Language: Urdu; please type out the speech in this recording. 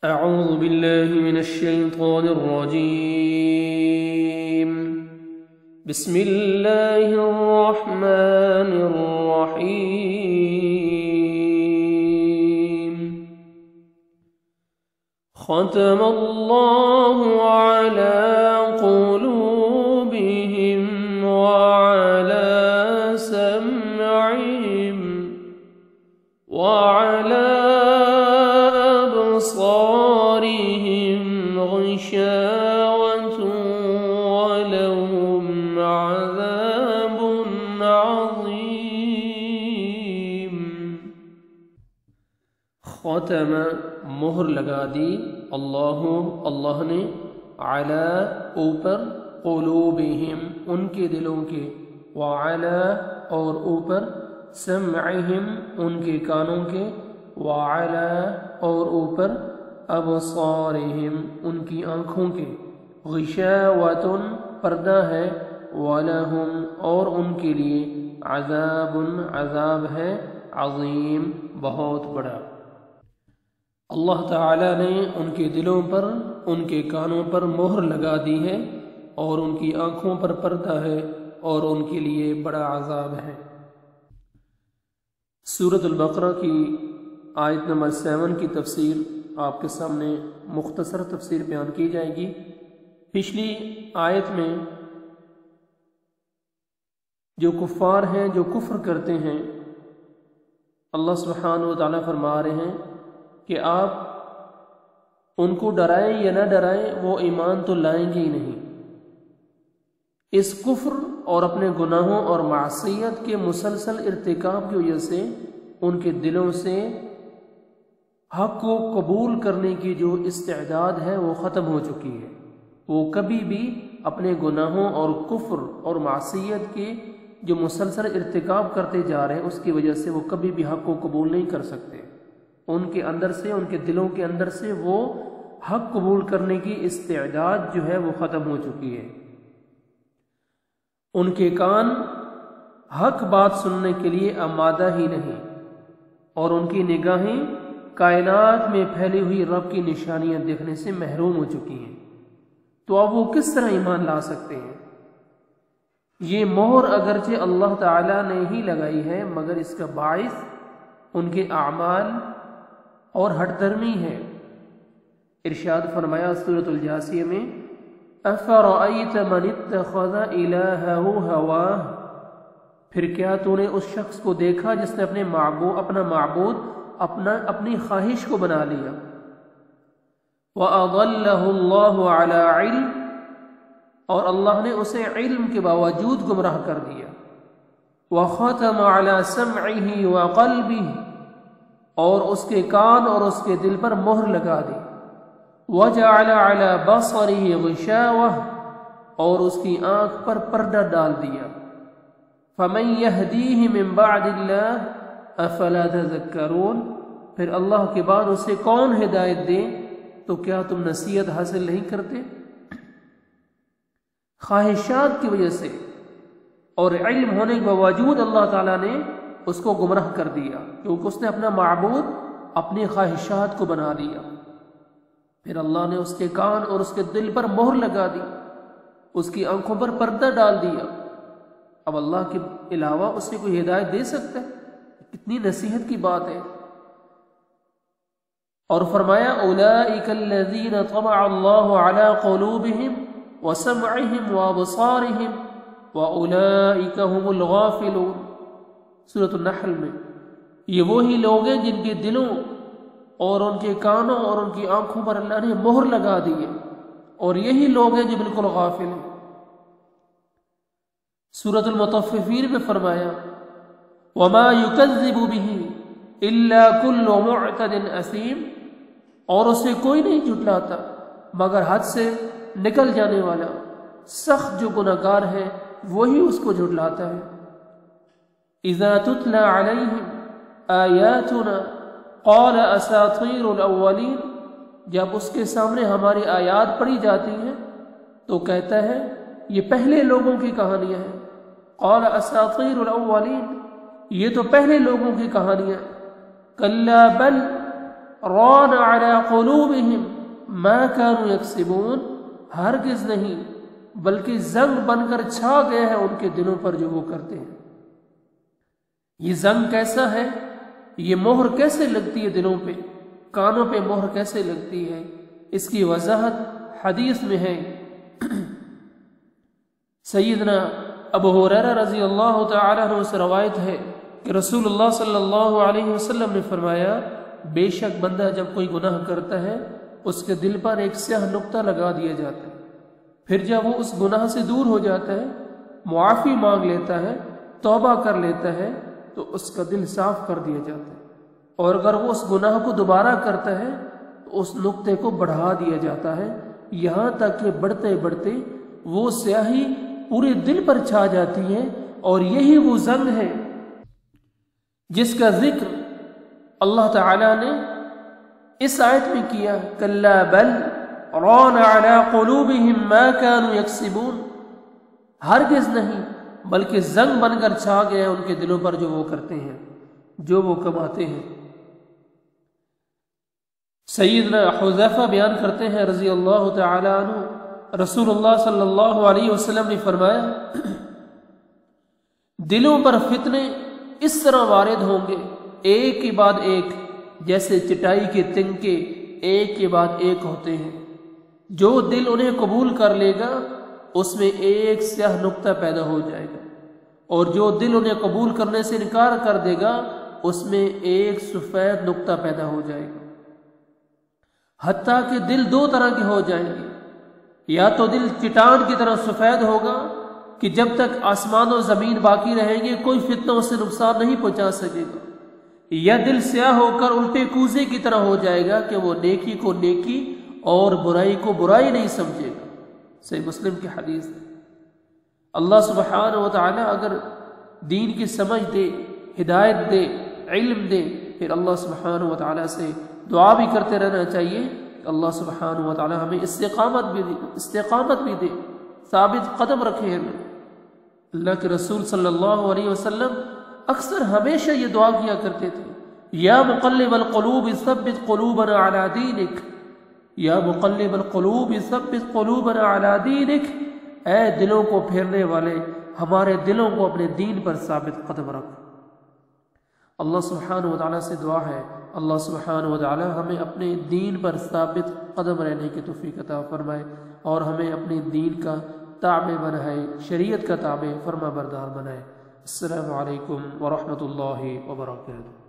أعوذ بالله من الشيطان الرجيم. بسم الله الرحمن الرحيم. ختم الله على قلوبهم وعلى سمعهم وعلى أبصارهم غشاوة ولهم عذاب عظيم. ختم مہر لگا دی اللہ نے علی اوپر قلوبہم ان کے دلوں کے وعلی اور اوپر سمعہم ان کے کانوں کے وعلی اور اوپر ابصارہم ان کی آنکھوں کے غشاوۃ پردہ ہے وَلَهُمْ اور ان کے لیے عذاب ہے عظیم بہت بڑا. اللہ تعالی نے ان کے دلوں پر ان کے کانوں پر مہر لگا دی ہے اور ان کی آنکھوں پر پردہ ہے اور ان کے لیے بڑا عذاب ہے. سورۃ البقرہ کی آیت نمبر 7 کی تفسیر آپ کے سامنے مختصر تفسیر بیان کی جائے گی. پچھلی آیت میں جو کفار ہیں جو کفر کرتے ہیں اللہ سبحانہ وتعالی فرما رہے ہیں کہ آپ ان کو ڈرائیں یا نہ ڈرائیں وہ ایمان تو لائیں گے ہی نہیں. اس کفر اور اپنے گناہوں اور معصیت کے مسلسل ارتکاب کی وجہ سے ان کے دلوں سے حق کو قبول کرنے کی جو استعداد ہے وہ ختم ہو چکی ہے. وہ کبھی بھی اپنے گناہوں اور کفر اور معصیت کے جو مسلسل ارتکاب کرتے جا رہے ہیں اس کی وجہ سے وہ کبھی بھی حق کو قبول نہیں کر سکتے. ان کے اندر سے ان کے دلوں کے اندر سے وہ حق قبول کرنے کی استعداد جو ہے وہ ختم ہو چکی ہے. ان کے کان حق بات سننے کے لیے آمادہ ہی نہیں اور ان کی نگاہیں کائنات میں پھیلی ہوئی رب کی نشانیاں دیکھنے سے محروم ہو چکی ہیں. تو اب وہ کس طرح ایمان لا سکتے ہیں؟ یہ مہر اگرچہ اللہ تعالی نے ہی لگائی ہے مگر اس کا باعث ان کے اعمال اور ہٹ درمی ہے. ارشاد فرمایا سورۃ الجاثیہ میں افرأیت من اتخذ الہہ ہواہ، پھر کیا تو نے اس شخص کو دیکھا جس نے اپنا معبود اپنی خواہش کو بنا لیا. وَأَضَلَّهُ اللَّهُ عَلَى عِلْمٍ اور اللہ نے اسے علم کے باوجود گمراہ کر دیا. وَخَتَمَ عَلَى سَمْعِهِ وَقَلْبِهِ اور اس کے کان اور اس کے دل پر مہر لگا دی. وَجَعَلَ عَلَى بَصَرِهِ غِشَاوَةً اور اس کی آنکھ پر پردہ ڈال دیا. فَمَن يَهْدِيهِ مِن بَعْدِ اللَّهِ أَفَلَا تَذَكَّرُونَ پھر اللہ کے بعد اسے کون ہدایت دے تو کیا تم نصیحت حاصل نہیں کرتے؟ خواہشات کی وجہ سے اور علم ہونے کے باوجود اللہ تعالیٰ نے اس کو گمراہ کر دیا کیونکہ اس نے اپنا معبود اپنی خواہشات کو بنا دیا. پھر اللہ نے اس کے کان اور اس کے دل پر مہر لگا دی، اس کی آنکھوں پر پردہ ڈال دیا. اب اللہ کے علاوہ اسے کوئی ہدایت دے سکتا ہے؟ کتنی نصیحت کی بات ہے. اور فرمایا اولئک الذین طبع اللہ علی قلوبہم وسمعہم وابصارہم واولئک هم الغافلون. سورۃ النحل میں یہ وہی لوگ ہیں جن کے دلوں اور ان کے کانوں اور ان کی آنکھوں پر اللہ نے مہر لگا دی ہے اور یہی لوگ ہیں جو بالکل غافل ہیں. سورۃ المطففین میں فرمایا وما يكذب به الا كل معتد اثیم اور اسے کوئی نہیں جھٹلاتا مگر حد سے نکل جانے والا سخت جو گناہگار ہے وہی اس کو جھٹلاتا ہے. اذا تتلى عليهم آیاتنا قال اساطیر الاولین جب اس کے سامنے ہماری آیات پڑھی جاتی ہیں تو کہتا ہے یہ پہلے لوگوں کی کہانیاں ہیں. قال اساطیر الاولین یہ تو پہلے لوگوں کی کہانیاں. کلا بل ران علی قلوبہم ما كانوا یکسبون، ہرگز نہیں بلکہ زنگ بن کر چھا گیا ہے ان کے دلوں پر جو وہ کرتے ہیں۔ یہ زنگ کیسا ہے؟ یہ مہر کیسے لگتی ہے دلوں پہ، کانوں پہ مہر کیسے لگتی ہے؟ اس کی وضاحت حدیث میں ہے۔ سیدنا ابو ہریرہ رضی اللہ تعالی عنہ سے روایت ہے کہ رسول اللہ صلی اللہ علیہ وسلم نے فرمایا، بے شک بندہ جب کوئی گناہ کرتا ہے اس کے دل پر ایک سیاہ نقطہ لگا دیا جاتا ہے، پھر جب وہ اس گناہ سے دور ہو جاتا ہے، معافی مانگ لیتا ہے، توبہ کر لیتا ہے، تو اس کا دل صاف کر دیا جاتا ہے، اور اگر وہ اس گناہ کو دوبارہ کرتا ہے تو اس نقطے کو بڑھا دیا جاتا ہے، یہاں تک کہ بڑھتے بڑھتے وہ سیاہی پورے دل پر چھا جاتی ہے، اور یہی وہ زنگ ہے جس کا ذکر اللہ تعالی نے اس آیت میں کیا، کلا بل ران علی قلوبہم ما كانوا یکسبون، ہرگز نہیں بلکہ زنگ بن کر چھا گیا ان کے دلوں پر جو وہ کرتے ہیں، جو وہ کماتے ہیں۔ سیدنا حذیفہ بیان کرتے ہیں رضی اللہ تعالی عنہ، رسول اللہ صلی اللہ علیہ وسلم نے فرمایا، دلوں پر فتنے اس طرح وارد ہوں گے ایک کے بعد ایک، جیسے چٹائی کے تنکے ایک کے بعد ایک ہوتے ہیں۔ جو دل انہیں قبول کر لے گا اس میں ایک سیاہ نقطہ پیدا ہو جائے گا، اور جو دل انہیں قبول کرنے سے انکار کر دے گا اس میں ایک سفید نقطہ پیدا ہو جائے گا۔ حتیٰ کہ دل دو طرح کے ہو جائیں گے، یا تو دل چٹان کی طرح سفید ہوگا کہ جب تک آسمان و زمین باقی رہیں گے کوئی فتنہ اس سے نقصان نہیں پہنچا سکے گا، یا دل سیاہ ہو کر الٹے کوزے کی طرح ہو جائے گا کہ وہ نیکی کو نیکی اور برائی کو برائی نہیں سمجھے گا۔ صحیح مسلم کی حدیث ہے۔ اللہ سبحانہ و تعالی اگر دین کی سمجھ دے، ہدایت دے، علم دے، پھر اللہ سبحانہ و تعالی سے دعا بھی کرتے رہنا چاہیے کہ اللہ سبحانہ و تعالی ہمیں استقامت بھی دے، ثابت قدم رکھے ہمیں۔ اللہ کے رسول صلی اللہ علیہ وسلم اکثر ہمیشہ یہ دعا کیا کرتے تھے، یا مقلب القلوب ثبت قلوبنا علی دینک، یا مقلب القلوب ثبت قلوبنا علی دینک، اے دلوں کو پھیرنے والے ہمارے دلوں کو اپنے دین پر ثابت قدم رکھ۔ اللہ سبحانہ و تعالیٰ سے دعا ہے اللہ سبحانہ و تعالیٰ ہمیں اپنے دین پر ثابت قدم رہنے کی توفیق عطا فرمائے، اور ہمیں اپنے دین کا تابع بنائے، شریعت کا تابع فرما بردار بنائے۔ السلام علیکم ورحمۃ اللہ وبرکاتہ۔